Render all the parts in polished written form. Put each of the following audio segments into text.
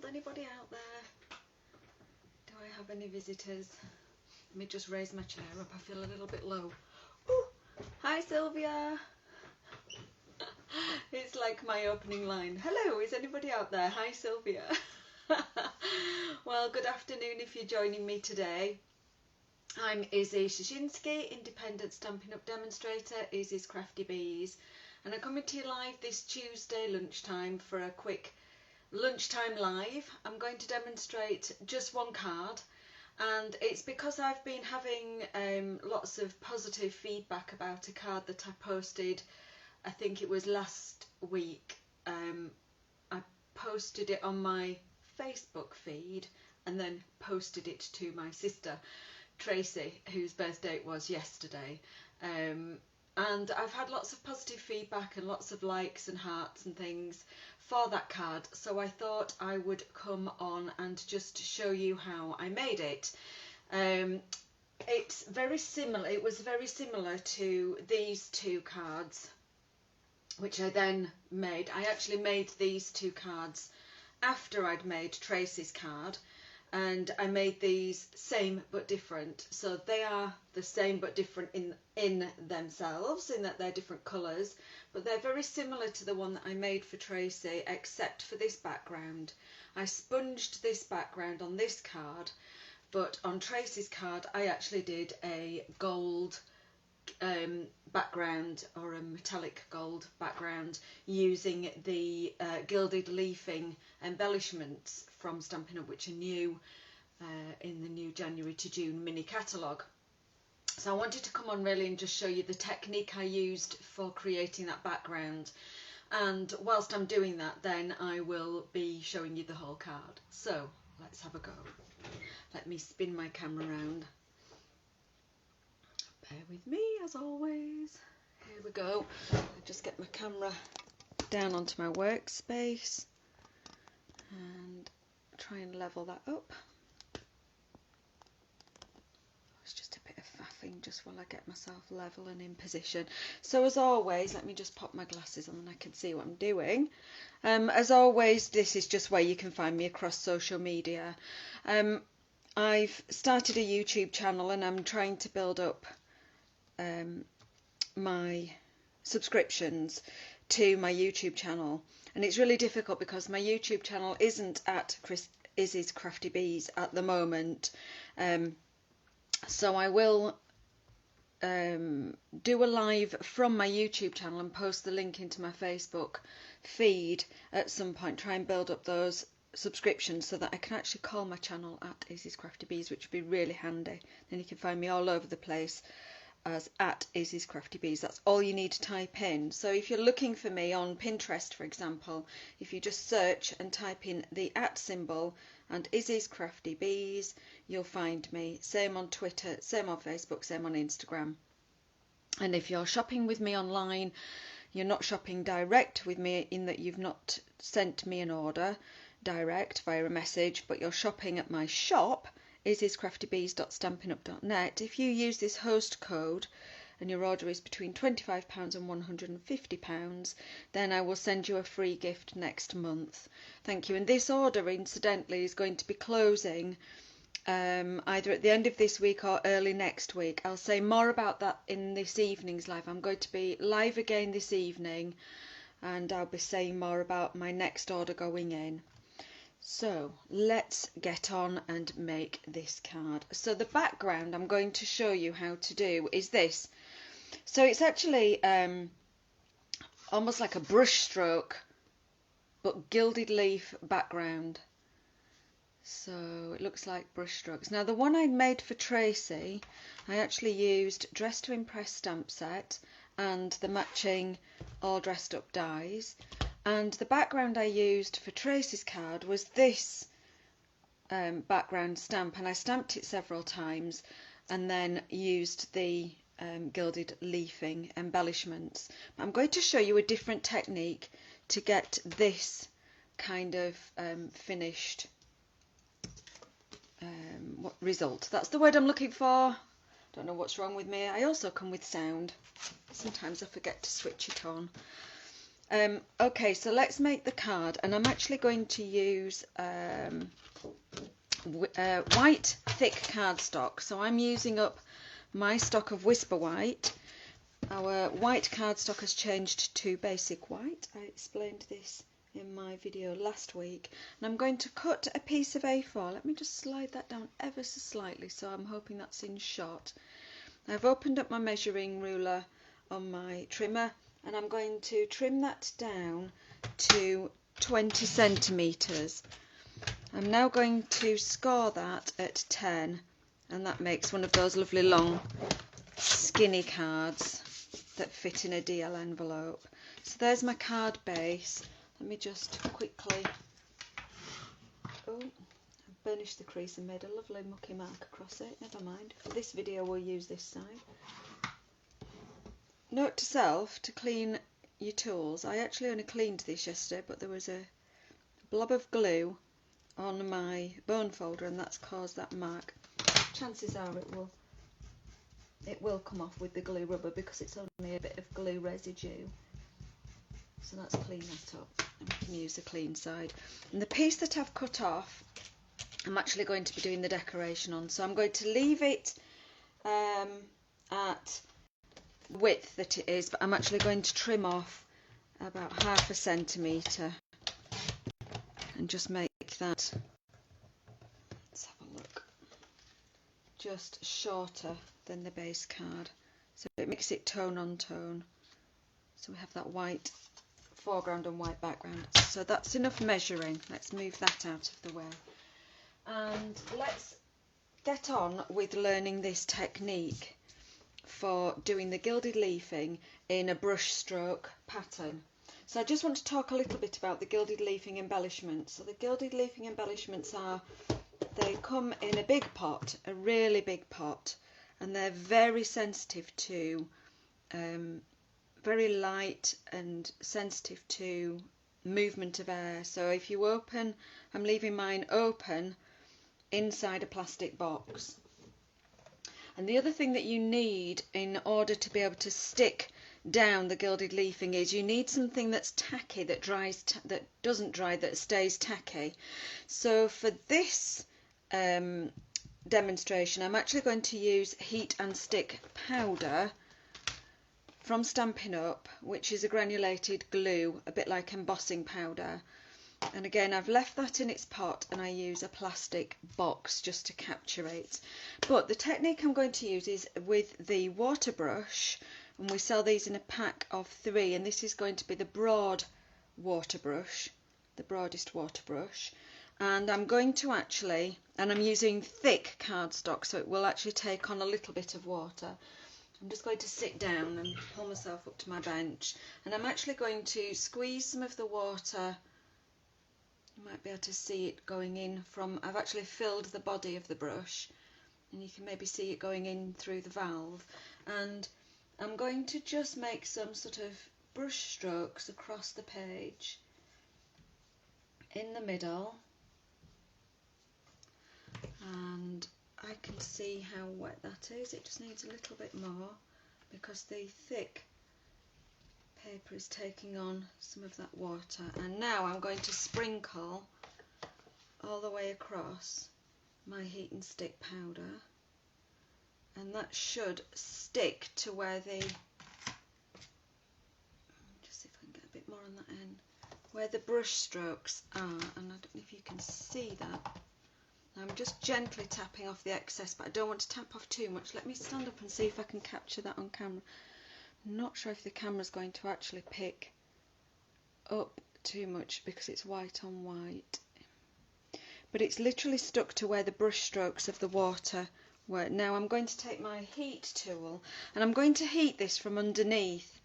world? Anybody out there? Do I have any visitors? Let me just raise my chair up. I feel a little bit low. Ooh. Hi Sylvia. It's like my opening line. Hello, is anybody out there? Hi Sylvia. Well, good afternoon if you're joining me today. I'm Izzy Szynski, independent Stampin' Up demonstrator, Izzy's Crafty Bees, and I'm coming to you live this Tuesday lunchtime for a quick lunchtime live. I'm going to demonstrate just one card, and it's because I've been having lots of positive feedback about a card that I posted, I think it was last week. I posted it on my Facebook feed and then posted it to my sister Tracy, whose birthday it was yesterday, and I've had lots of positive feedback and lots of likes and hearts and things for that card, so I thought I would come on and just show you how I made it. It's very similar, it was very similar to these two cards which I then made. I actually made these two cards after I'd made Tracy's card, and I made these same but different. So they are the same but different in themselves, in that they're different colours, but they're very similar to the one that I made for Tracy, except for this background. I sponged this background on this card, but on Tracy's card I actually did a gold background, or a metallic gold background, using the Gilded Leafing embellishments from Stampin' Up, which are new in the new January to June mini catalogue. So I wanted to come on really and just show you the technique I used for creating that background, and whilst I'm doing that then I will be showing you the whole card. So let's have a go. Let me spin my camera around. Bear with me as always. Here we go. I'll just get my camera down onto my workspace and try and level that up. It's just a bit of faffing just while I get myself level and in position. So as always, let me just pop my glasses on and I can see what I'm doing. As always, this is just where you can find me across social media. I've started a YouTube channel and I'm trying to build up my subscriptions to my YouTube channel, and it's really difficult because my YouTube channel isn't at Izzy's Crafty Bees at the moment, so I will do a live from my YouTube channel and post the link into my Facebook feed at some point, try and build up those subscriptions so that I can actually call my channel at Izzy's Crafty Bees, which would be really handy. Then you can find me all over the place as at Izzy's Crafty Bees. That's all you need to type in. So if you're looking for me on Pinterest, for example, if you just search and type in the @ symbol and Izzy's Crafty Bees, you'll find me. Same on Twitter, same on Facebook, same on Instagram. And if you're shopping with me online, you're not shopping direct with me in that you've not sent me an order direct via a message, but you're shopping at my shop, izzyscraftybees.stampinup.net. If you use this host code and your order is between £25 and £150, then I will send you a free gift next month. Thank you. And this order, incidentally, is going to be closing either at the end of this week or early next week. I'll say more about that in this evening's live. I'm going to be live again this evening, and I'll be saying more about my next order going in. So let's get on and make this card. So the background I'm going to show you how to do is this. So it's actually almost like a brush stroke but gilded leaf background. So it looks like brush strokes. Now the one I made for Tracy, I actually used Dress to Impress stamp set and the matching all dressed up dies. And the background I used for Tracy's card was this background stamp, and I stamped it several times and then used the Gilded Leafing embellishments. I'm going to show you a different technique to get this kind of finished result. That's the word I'm looking for. Don't know what's wrong with me. I also come with sound. Sometimes I forget to switch it on. Okay, so let's make the card, and I'm actually going to use white thick cardstock. So I'm using up my stock of Whisper White. Our white cardstock has changed to basic white. I explained this in my video last week. And I'm going to cut a piece of A4. Let me just slide that down ever so slightly, so I'm hoping that's in shot. I've opened up my measuring ruler on my trimmer, and I'm going to trim that down to 20 centimetres. I'm now going to score that at 10, and that makes one of those lovely long skinny cards that fit in a DL envelope. So there's my card base. Let me just quickly, oh, I've burnished the crease and made a lovely mucky mark across it. Never mind, for this video we'll use this side. Note to self to clean your tools. I actually only cleaned this yesterday, but there was a blob of glue on my bone folder, and that's caused that mark. Chances are it will come off with the glue rubber because it's only a bit of glue residue. So let's clean that up, and we can use the clean side. And the piece that I've cut off, I'm actually going to be doing the decoration on. So I'm going to leave it at the width that it is, but I'm actually going to trim off about 1/2 centimetre and just make that, let's have a look, just shorter than the base card, so it makes it tone on tone. So we have that white foreground and white background. So that's enough measuring. Let's move that out of the way, and let's get on with learning this technique for doing the gilded leafing in a brush stroke pattern. So I just want to talk a little bit about the gilded leafing embellishments. So the gilded leafing embellishments they come in a big pot, a really big pot, and they're very sensitive to, very light and sensitive to movement of air. So if you open, I'm leaving mine open inside a plastic box. And the other thing that you need in order to be able to stick down the gilded leafing is you need something that's tacky, that dries, that doesn't dry, that stays tacky. So for this demonstration, I'm actually going to use heat and stick powder from Stampin' Up, which is a granulated glue, a bit like embossing powder. And again, I've left that in its pot, and I use a plastic box just to capture it. But the technique I'm going to use is with the water brush, and we sell these in a pack of 3, and this is going to be the broad water brush, the broadest water brush. And I'm going to actually, and I'm using thick cardstock, so it will actually take on a little bit of water. I'm just going to sit down and pull myself up to my bench, and I'm actually going to squeeze some of the water. You might be able to see it going in from, I've actually filled the body of the brush, and you can maybe see it going in through the valve. And I'm going to just make some sort of brush strokes across the page in the middle, and I can see how wet that is. It just needs a little bit more because the thick paper is taking on some of that water. And now I'm going to sprinkle all the way across my heat and stick powder, and that should stick to where the, just see if I can get a bit more on that end, where the brush strokes are. And I don't know if you can see that. I'm just gently tapping off the excess, but I don't want to tap off too much. Let me stand up and see if I can capture that on camera. I'm not sure if the camera's going to actually pick up too much because it's white on white. But it's literally stuck to where the brush strokes of the water were. Now I'm going to take my heat tool, and I'm going to heat this from underneath,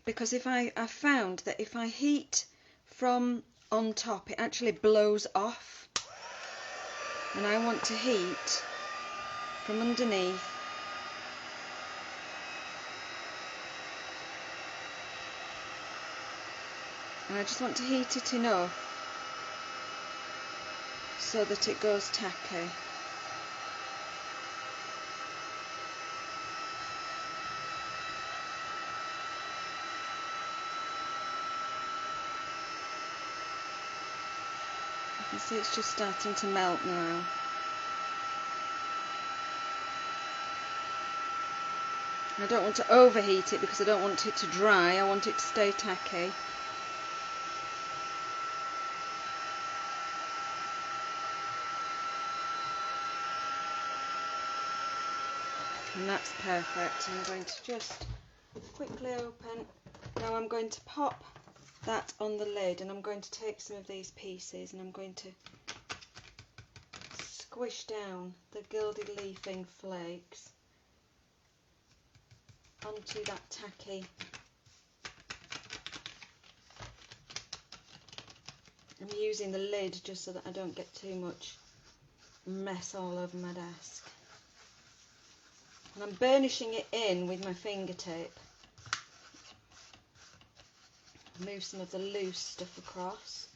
because if I found that if I heat from on top, it actually blows off. And I want to heat from underneath. And I just want to heat it enough so that it goes tacky. See, it's just starting to melt now. I don't want to overheat it because I don't want it to dry. I want it to stay tacky. And that's perfect. I'm going to just quickly open. Now I'm going to pop that on the lid, and I'm going to take some of these pieces and I'm going to squish down the Gilded Leafing flakes onto that tacky. I'm using the lid just so that I don't get too much mess all over my desk. And I'm burnishing it in with my finger tape. Move some of the loose stuff across.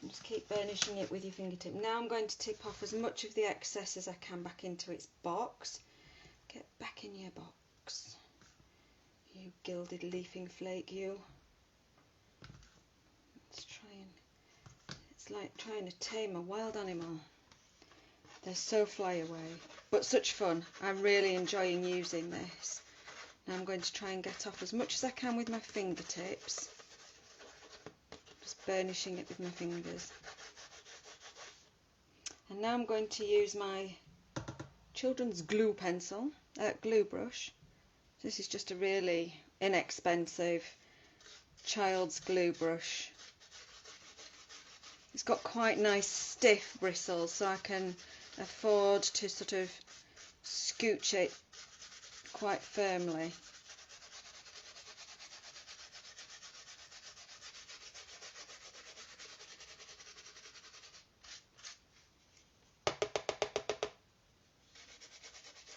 And just keep burnishing it with your fingertip. Now I'm going to tip off as much of the excess as I can back into its box. Get back in your box, you Gilded Leafing flake, you. It's like trying to tame a wild animal. They're so flyaway, but such fun. I'm really enjoying using this. Now I'm going to try and get off as much as I can with my fingertips. Just burnishing it with my fingers. And now I'm going to use my children's glue pencil, glue brush. This is just a really inexpensive child's glue brush. It's got quite nice stiff bristles, so I can afford to sort of scooch it quite firmly.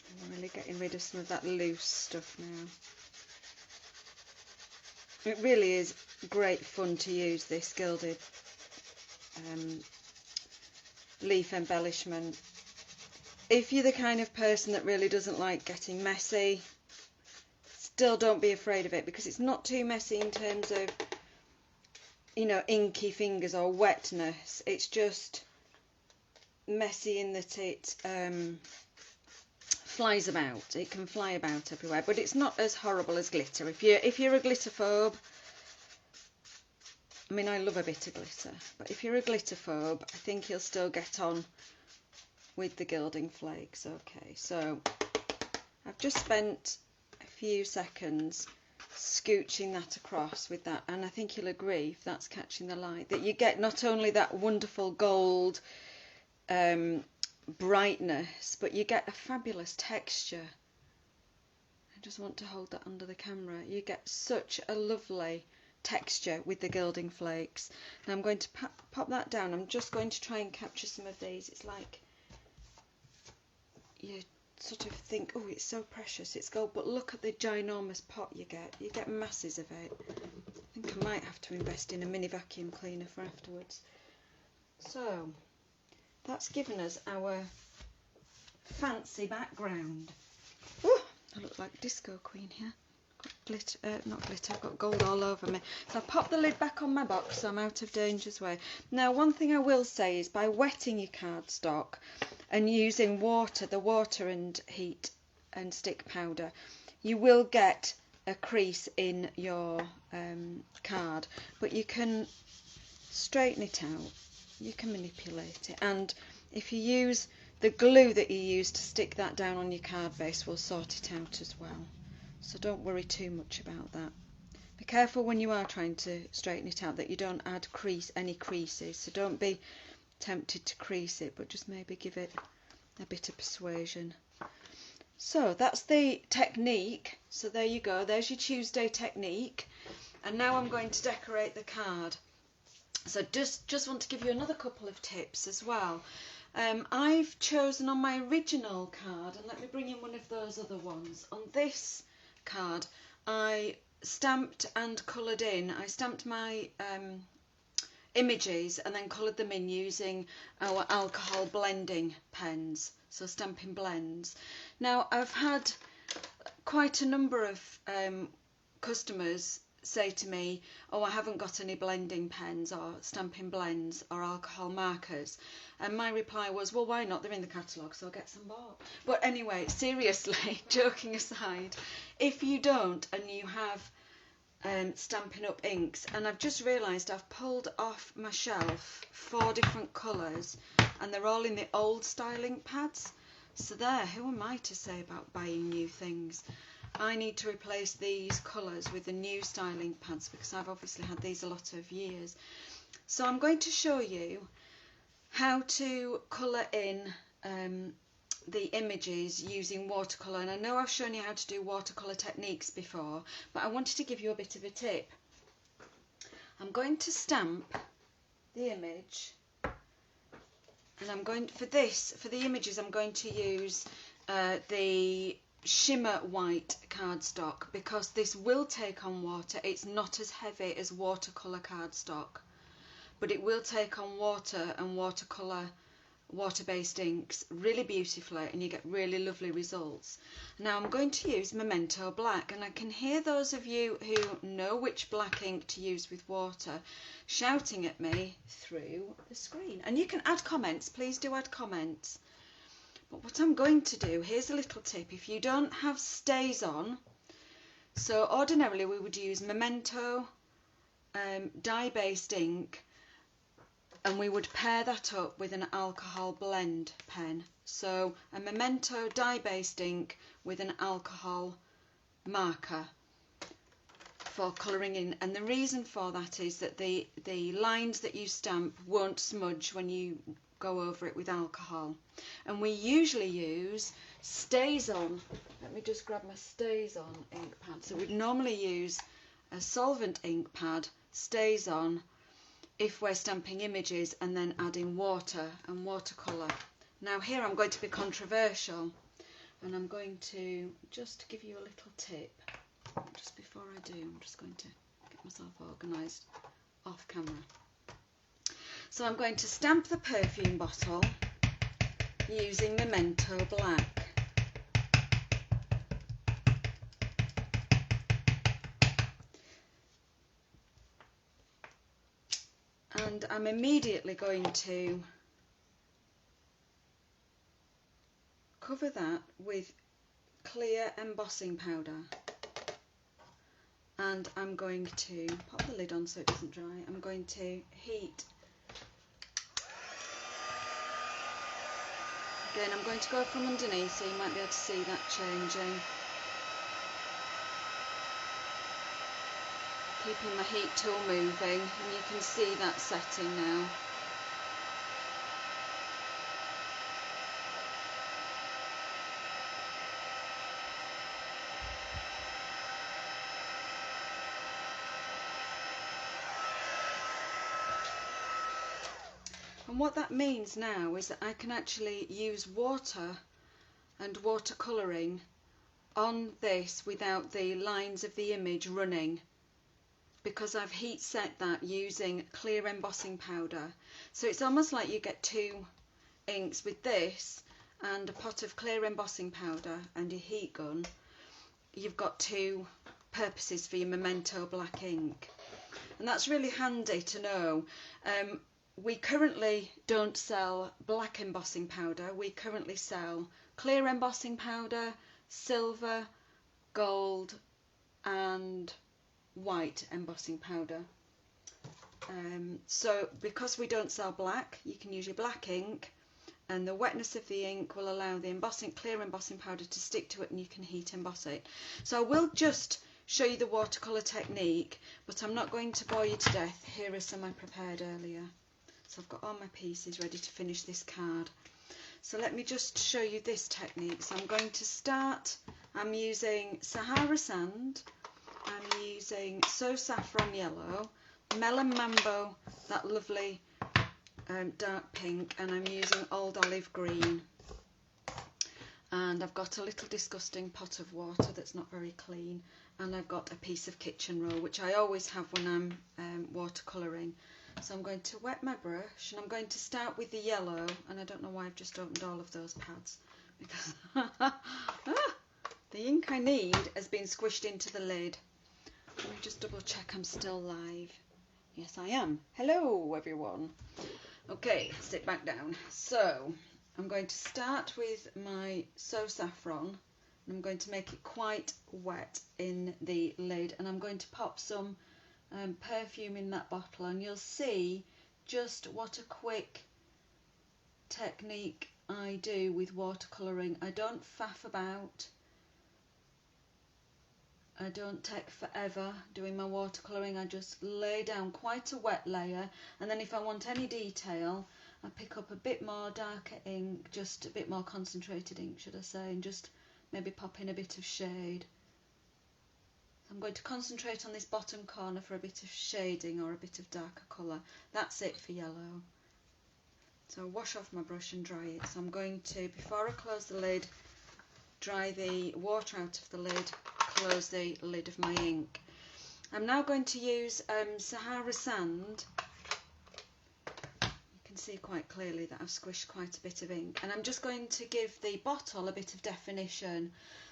I'm really getting rid of some of that loose stuff now. It really is great fun to use this Gilded leaf embellishment. If you're the kind of person that really doesn't like getting messy, still don't be afraid of it, because it's not too messy in terms of, you know, inky fingers or wetness. It's just messy in that it flies about. It can fly about everywhere, but it's not as horrible as glitter. If you're a glitterphobe, I mean, I love a bit of glitter, but if you're a glitterphobe, I think you'll still get on with the gilding flakes. Okay, so I've just spent a few seconds scooching that across with that, and I think you'll agree, if that's catching the light, that you get not only that wonderful gold brightness, but you get a fabulous texture. I just want to hold that under the camera. You get such a lovely texture with the gilding flakes. Now I'm going to pop that down. I'm just going to try and capture some of these. It's like you sort of think, oh, it's so precious, it's gold, but look at the ginormous pot you get. You get masses of it. I think I might have to invest in a mini vacuum cleaner for afterwards. So that's given us our fancy background. Oh, I look like Disco Queen here. Glitter, not glitter, I've got gold all over me. So I pop the lid back on my box so I'm out of danger's way. Now, one thing I will say is, by wetting your cardstock and using water, the water and heat and stick powder, you will get a crease in your card, but you can straighten it out, you can manipulate it, and if you use the glue that you use to stick that down on your card base, will sort it out as well. So don't worry too much about that. Be careful when you are trying to straighten it out that you don't add any creases. So don't be tempted to crease it, but just maybe give it a bit of persuasion. So that's the technique. So there you go. There's your Tuesday technique. And now I'm going to decorate the card. So just want to give you another couple of tips as well. I've chosen on my original card, and let me bring in one of those other ones. On this card, I stamped and coloured in. I stamped my images and then coloured them in using our alcohol blending pens, so stamping blends. Now, I've had quite a number of customers say to me, oh, I haven't got any blending pens or stamping blends or alcohol markers. And my reply was, well, why not? They're in the catalogue, so I'll get some bought. But anyway, seriously, joking aside, if you don't and you have Stampin' Up inks, and I've just realised I've pulled off my shelf 4 different colours and they're all in the old style ink pads. So there, who am I to say about buying new things? I need to replace these colours with the new style ink pads because I've obviously had these a lot of years. So I'm going to show you how to colour in the images using watercolour, and I know I've shown you how to do watercolour techniques before, but I wanted to give you a bit of a tip. I'm going to stamp the image, and I'm going for the images I'm going to use the shimmer white cardstock because this will take on water. It's not as heavy as watercolour cardstock, but it will take on water and water-based inks really beautifully, and you get really lovely results. Now I'm going to use Memento black, and I can hear those of you who know which black ink to use with water shouting at me through the screen. And you can add comments, please do add comments. But what I'm going to do, here's a little tip. If you don't have stays on, so ordinarily we would use Memento dye-based ink, and we would pair that up with an alcohol blend pen. So a Memento dye-based ink with an alcohol marker for colouring in. And the reason for that is that the lines that you stamp won't smudge when you go over it with alcohol. And we usually use stays on. Let me just grab my stays on ink pad. So we'd normally use a solvent ink pad, stays on, if we're stamping images and then adding water and watercolour. Now here I'm going to be controversial, and I'm going to just give you a little tip. Just before I do, I'm just going to get myself organised off camera. So I'm going to stamp the perfume bottle using Memento black. And I'm immediately going to cover that with clear embossing powder, and I'm going to pop the lid on so it doesn't dry. I'm going to heat. Again, I'm going to go from underneath so you might be able to see that changing. Keeping my heat tool moving, and you can see that setting now. And what that means now is that I can actually use water and watercolouring on this without the lines of the image running, because I've heat set that using clear embossing powder. So it's almost like you get 2 inks with this and a pot of clear embossing powder and your heat gun. You've got 2 purposes for your Memento black ink, and that's really handy to know. We currently don't sell black embossing powder. We currently sell clear embossing powder, silver, gold and white embossing powder. So because we don't sell black, you can use your black ink, and the wetness of the ink will allow the clear embossing powder to stick to it, and you can heat emboss it. So I will just show you the watercolour technique, but I'm not going to bore you to death. Here are some I prepared earlier. So I've got all my pieces ready to finish this card. So let me just show you this technique. So I'm going to start, I'm using Sahara Sand, I'm using So Saffron Yellow, Melon Mambo, that lovely dark pink, and I'm using Old Olive Green. And I've got a little disgusting pot of water that's not very clean, and I've got a piece of kitchen roll, which I always have when I'm watercolouring. So I'm going to wet my brush, and I'm going to start with the yellow, and I don't know why I've just opened all of those pads, because the ink I need has been squished into the lid. Let me just double check I'm still live. Yes, I am. Hello, everyone. Okay, sit back down. So, I'm going to start with my So Saffron, and I'm going to make it quite wet in the lid, and I'm going to pop some perfume in that bottle, and you'll see just what a quick technique I do with watercolouring. I don't faff about. I don't take forever doing my watercolouring. I just lay down quite a wet layer, and then if I want any detail I pick up a bit more darker ink, just a bit more concentrated ink should I say, and just maybe pop in a bit of shade. I'm going to concentrate on this bottom corner for a bit of shading or a bit of darker colour. That's it for yellow. So I'll wash off my brush and dry it. So I'm going to, before I close the lid, dry the water out of the lid, close the lid of my ink. I'm now going to use Sahara sand. You can see quite clearly that I've squished quite a bit of ink, and I'm just going to give the bottle a bit of definition.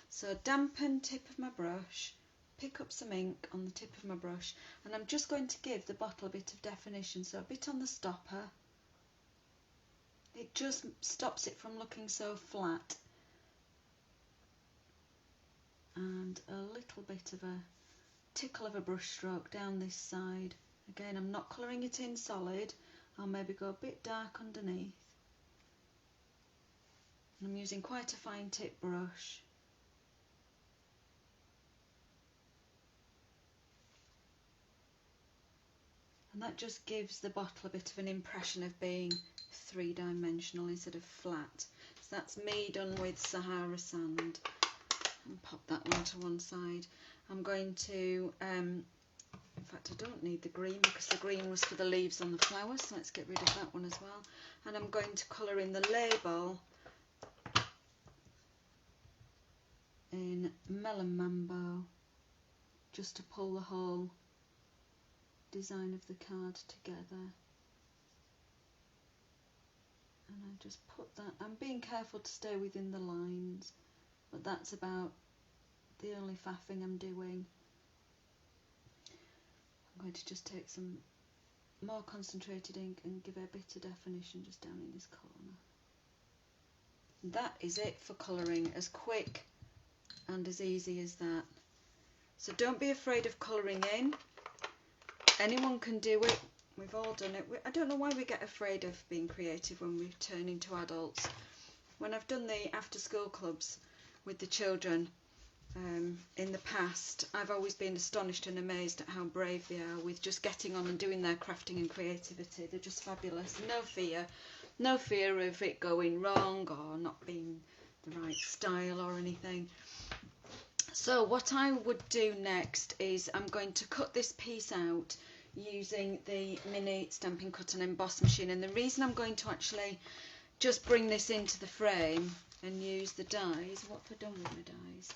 So dampen tip of my brush, pick up some ink on the tip of my brush, and I'm just going to give the bottle a bit of definition, so a bit on the stopper. It just stops it from looking so flat. And a little bit of a tickle of a brush stroke down this side. Again, I'm not colouring it in solid. I'll maybe go a bit dark underneath. And I'm using quite a fine tip brush. And that just gives the bottle a bit of an impression of being three-dimensional instead of flat. So that's me done with Sahara sand. And pop that one to one side. I'm going to, in fact I don't need the green because the green was for the leaves on the flowers, so let's get rid of that one as well. And I'm going to colour in the label in Melon Mambo, just to pull the whole design of the card together. And I just put that, I'm being careful to stay within the lines, but that's about the only faffing I'm doing. I'm going to just take some more concentrated ink and give it a bit of definition just down in this corner. That is it for colouring, as quick and as easy as that. So don't be afraid of colouring in. Anyone can do it. We've all done it. I don't know why we get afraid of being creative when we turn into adults. When I've done the after school clubs with the children in the past, I've always been astonished and amazed at how brave they are with just getting on and doing their crafting and creativity. They're just fabulous. No fear of it going wrong or not being the right style or anything. So what I would do next is I'm going to cut this piece out using the mini Stampin' Cut and Emboss machine, and the reason I'm going to actually just bring this into the frame and use the dies. What have I done with my dies?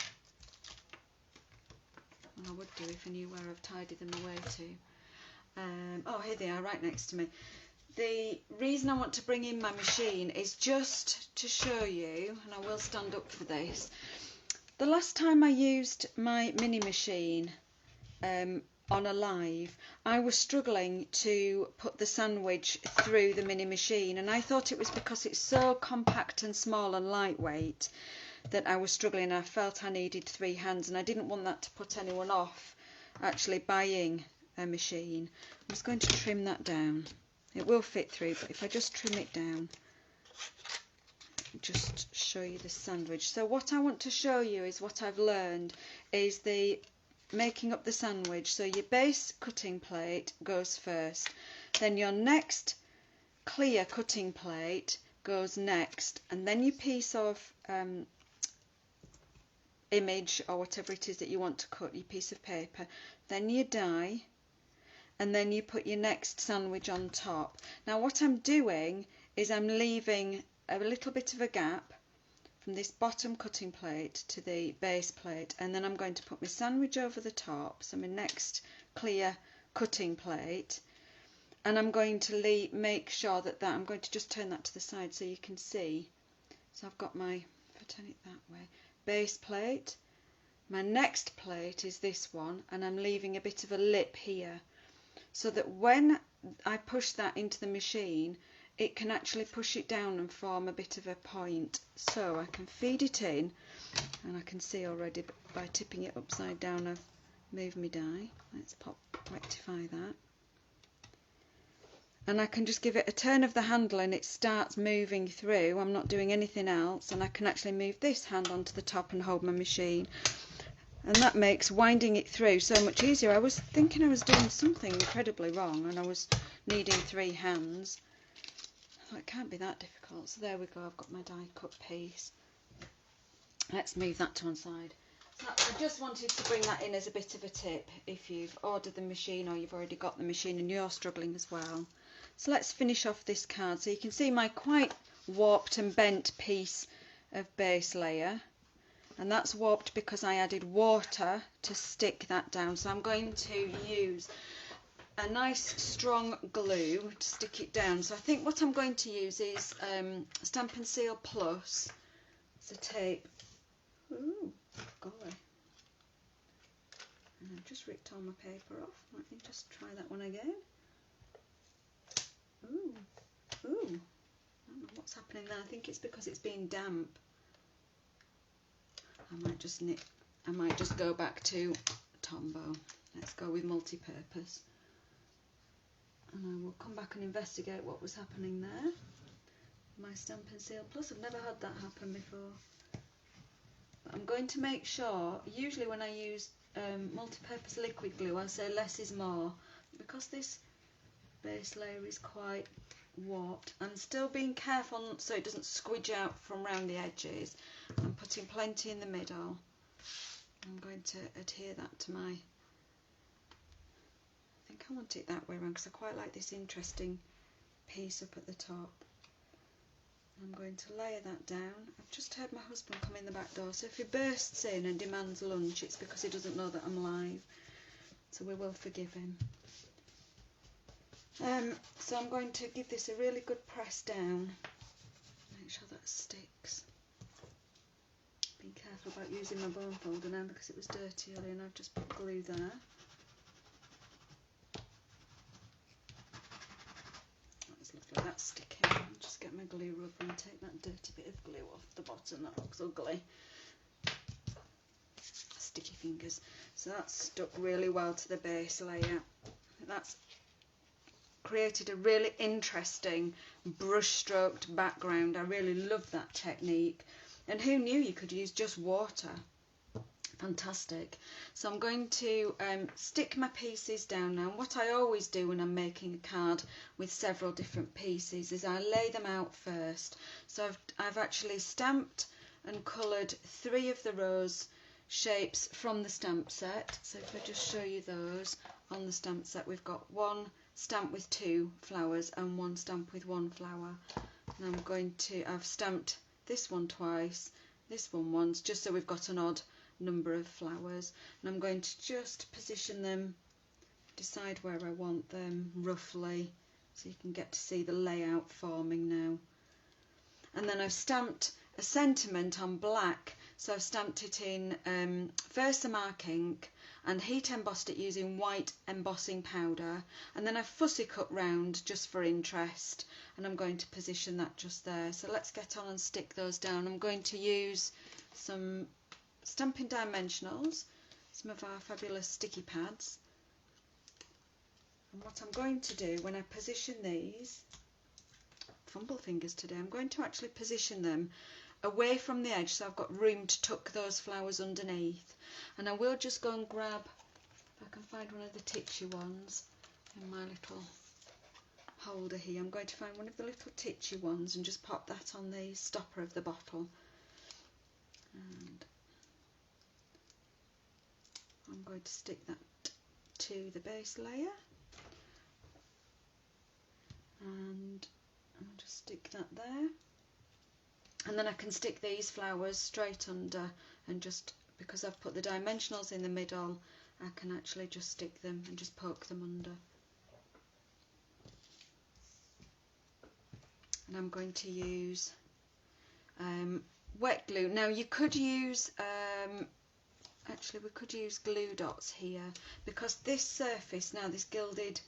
Well, I would do if I knew where I've tidied them away to. Oh, here they are, right next to me. The reason I want to bring in my machine is just to show you, and I will stand up for this. The last time I used my mini machine on a live, I was struggling to put the sandwich through the mini machine, and I thought it was because it's so compact and small and lightweight that I was struggling. I felt I needed three hands, and I didn't want that to put anyone off actually buying a machine. I'm just going to trim that down. It will fit through, but if I just trim it down, just show you the sandwich. So what I want to show you is what I've learned is the making up the sandwich. So your base cutting plate goes first, then your next clear cutting plate goes next, and then your piece of image or whatever it is that you want to cut, your piece of paper, then your die, and then you put your next sandwich on top. Now what I'm doing is I'm leaving a little bit of a gap from this bottom cutting plate to the base plate, and then I'm going to put my sandwich over the top, so my next clear cutting plate, and I'm going to make sure that I'm going to just turn that to the side so you can see. So I've got my, if I turn it that way, base plate, My next plate is this one, and I'm leaving a bit of a lip here so that when I push that into the machine, it can actually push it down and form a bit of a point. So I can feed it in, and I can see already by tipping it upside down I've moved my die. Let's rectify that. And I can just give it a turn of the handle and it starts moving through. I'm not doing anything else, and I can actually move this hand onto the top and hold my machine. And that makes winding it through so much easier. I was thinking I was doing something incredibly wrong and I was needing 3 hands. I thought it can't be that difficult. So there we go, I've got my die cut piece. Let's move that to one side. So I just wanted to bring that in as a bit of a tip if you've ordered the machine or you've already got the machine and you're struggling as well. So let's finish off this card. So you can see my quite warped and bent piece of base layer. And that's warped because I added water to stick that down. So I'm going to use a nice strong glue to stick it down. So I think what I'm going to use is Stamp and Seal Plus. It's a tape. Ooh, golly. And I've just ripped all my paper off. Let me just try that one again. Ooh, ooh. I don't know what's happening there. I think it's because it's been damp. I might just go back to Tombow. Let's go with multi-purpose. And I will come back and investigate what was happening there. My Stamp and Seal Plus, I've never had that happen before. But I'm going to make sure, usually when I use multi-purpose liquid glue, I say less is more. Because this base layer is quite warped, I'm still being careful so it doesn't squidge out from around the edges. I'm putting plenty in the middle. I'm going to adhere that to my, I think I want it that way around because I quite like this interesting piece up at the top. I'm going to layer that down. I've just heard my husband come in the back door, so if he bursts in and demands lunch, it's because he doesn't know that I'm live, so we will forgive him. So I'm going to give this a really good press down, make sure that sticks. Being careful about using my bone folder now because it was dirty earlier and I've just put glue there. That's lovely, that's sticking. I'll just get my glue rubber and take that dirty bit of glue off the bottom, that looks ugly. Sticky fingers. So that's stuck really well to the base layer. That's created a really interesting brush stroked background. I really love that technique, and who knew you could use just water. Fantastic. So I'm going to stick my pieces down now. What I always do when I'm making a card with several different pieces is I lay them out first. So I've actually stamped and coloured 3 of the rose shapes from the stamp set. So if I just show you those, on the stamp set we've got 1 stamp with 2 flowers and 1 stamp with 1 flower. And I've stamped this one twice, this one once, just so we've got an odd number of flowers. And I'm going to just position them, decide where I want them roughly, so you can get to see the layout forming now. And then I've stamped a sentiment on black, so I've stamped it in Versamark ink and heat embossed it using white embossing powder, and then I've fussy cut round just for interest, and I'm going to position that just there. So let's get on and stick those down. I'm going to use some Stampin' Dimensionals, some of our fabulous sticky pads, and what I'm going to do when I position these, fumble fingers today, I'm going to actually position them away from the edge so I've got room to tuck those flowers underneath. And I will just go and grab, if I can find one of the titchy ones in my little holder here, I'm going to find one of the little titchy ones and just pop that on the stopper of the bottle. And I'm going to stick that to the base layer, and I'll just stick that there. And then I can stick these flowers straight under, and just because I've put the dimensionals in the middle, I can actually just stick them and just poke them under. And I'm going to use wet glue. Now you could use actually we could use glue dots here, because this surface now, this gilded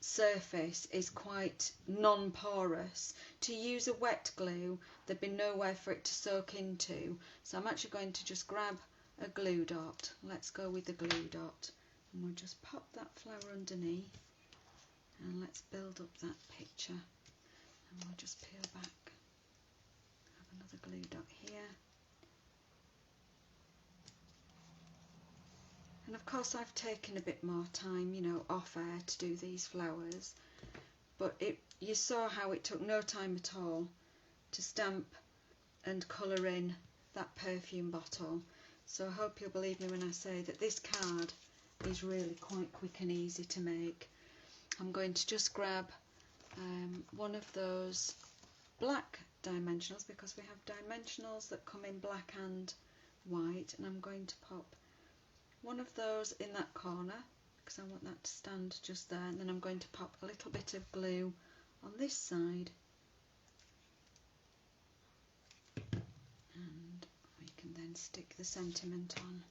surface, is quite non-porous. To use a wet glue, there'd be nowhere for it to soak into, so I'm actually going to just grab a glue dot. Let's go with the glue dot, and we'll just pop that flower underneath, and let's build up that picture, and we'll just peel back, have another glue dot here. And of course I've taken a bit more time, you know, off air to do these flowers, but you saw how it took no time at all to stamp and colour in that perfume bottle. So I hope you'll believe me when I say that this card is really quite quick and easy to make. I'm going to just grab one of those black dimensionals, because we have dimensionals that come in black and white, and I'm going to pop one of those in that corner because I want that to stand just there, and then I'm going to pop a little bit of glue on this side, and we can then stick the sentiment on.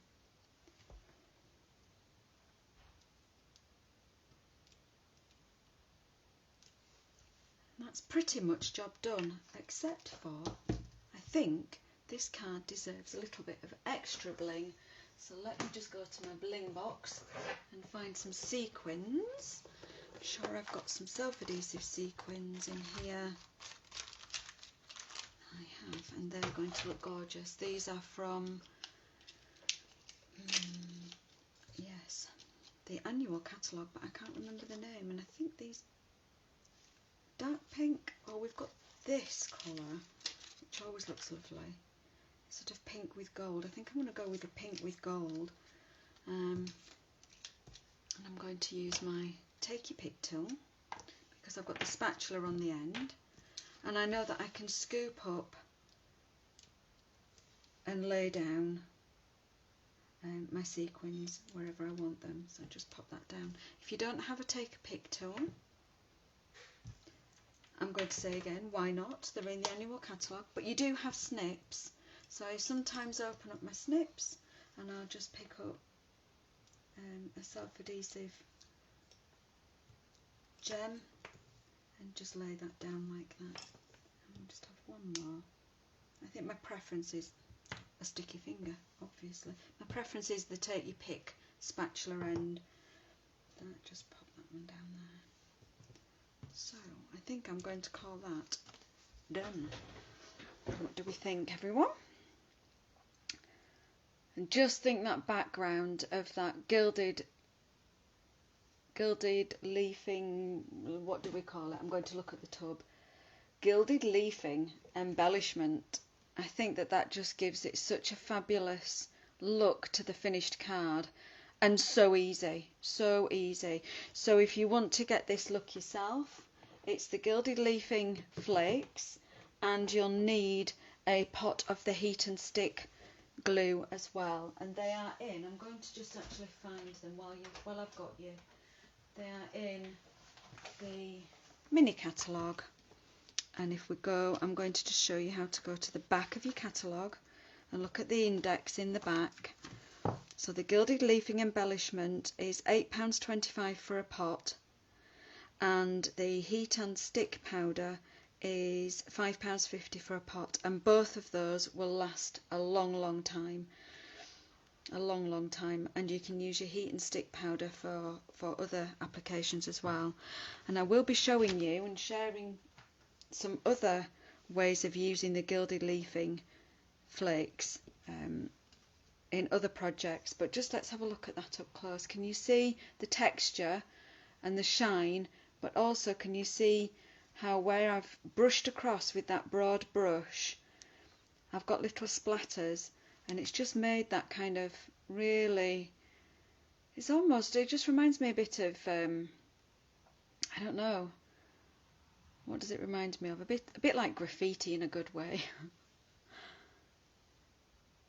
And that's pretty much job done, except for I think this card deserves a little bit of extra bling. So let me just go to my bling box and find some sequins. I'm sure I've got some self-adhesive sequins in here. I have, and they're going to look gorgeous. These are from, yes, the annual catalogue, but I can't remember the name. And I think these dark pink, oh, we've got this colour, which always looks lovely. Sort of pink with gold. I think I'm going to go with the pink with gold, and I'm going to use my take your pick tool because I've got the spatula on the end, and I know that I can scoop up and lay down my sequins wherever I want them, so just pop that down. If you don't have a take a pick tool, I'm going to say again, why not? They're in the annual catalogue, but you do have snips. So I sometimes open up my snips and I'll just pick up a self-adhesive gem and just lay that down like that. And we'll just have one more. I think my preference is a sticky finger, obviously. My preference is the take your pick spatula end. Just pop that one down there. So I think I'm going to call that done. What do we think, everyone? And just think that background of that gilded leafing, what do we call it? I'm going to look at the tub. Gilded leafing embellishment. I think that just gives it such a fabulous look to the finished card, and so easy, so easy. So if you want to get this look yourself, it's the Gilded Leafing flakes, and you'll need a pot of the heat and stick glue as well, and they are in, I'm going to just actually find them while I've got you. They are in the mini catalogue, and if we go, I'm going to just show you how to go to the back of your catalogue and look at the index in the back. So the Gilded Leafing embellishment is £8.25 for a pot, and the heat and stick powder is £5.50 for a pot, and both of those will last a long time, and you can use your heat and stick powder for other applications as well. And I will be showing you and sharing some other ways of using the Gilded Leafing flakes in other projects, but just let's have a look at that up close. Can you see the texture and the shine, but also can you see how where I've brushed across with that broad brush, I've got little splatters, and it's just made that kind of really, it just reminds me a bit of, I don't know, what does it remind me of? A bit like graffiti in a good way.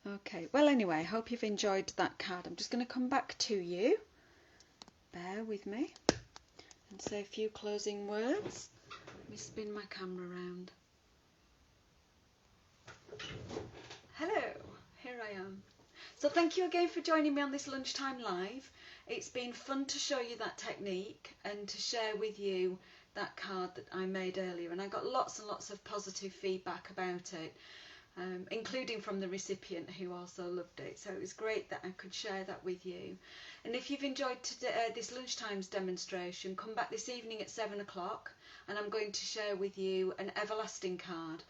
Okay, well anyway, I hope you've enjoyed that card. I'm just going to come back to you, bear with me, and say a few closing words. Let me spin my camera around. Hello, here I am. So thank you again for joining me on this lunchtime live. It's been fun to show you that technique and to share with you that card that I made earlier, and I got lots and lots of positive feedback about it, including from the recipient who also loved it. So it was great that I could share that with you. And if you've enjoyed today, this lunchtime's demonstration, come back this evening at 7 o'clock and I'm going to share with you an everlasting card.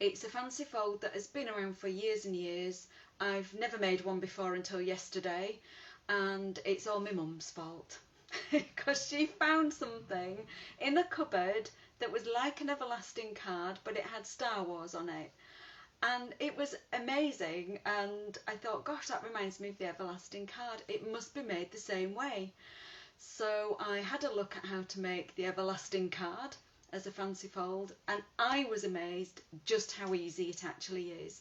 It's a fancy fold that has been around for years and years. I've never made one before until yesterday, and it's all my mum's fault because she found something in a cupboard that was like an everlasting card, but it had Star Wars on it. And it was amazing, and I thought, gosh, that reminds me of the everlasting card. It must be made the same way. So I had a look at how to make the everlasting card as a fancy fold, and I was amazed just how easy it actually is.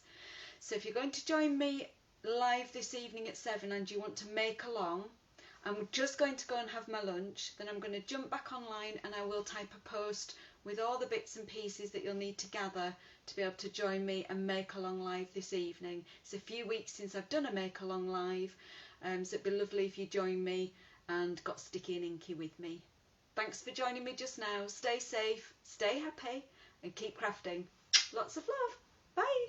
So if you're going to join me live this evening at 7 and you want to make along, I'm just going to go and have my lunch, then I'm going to jump back online and I will type a post with all the bits and pieces that you'll need to gather to be able to join me and make along live this evening. It's a few weeks since I've done a make along live, so it'd be lovely if you join me and got sticky and inky with me. Thanks for joining me just now. Stay safe, stay happy and keep crafting. Lots of love. Bye.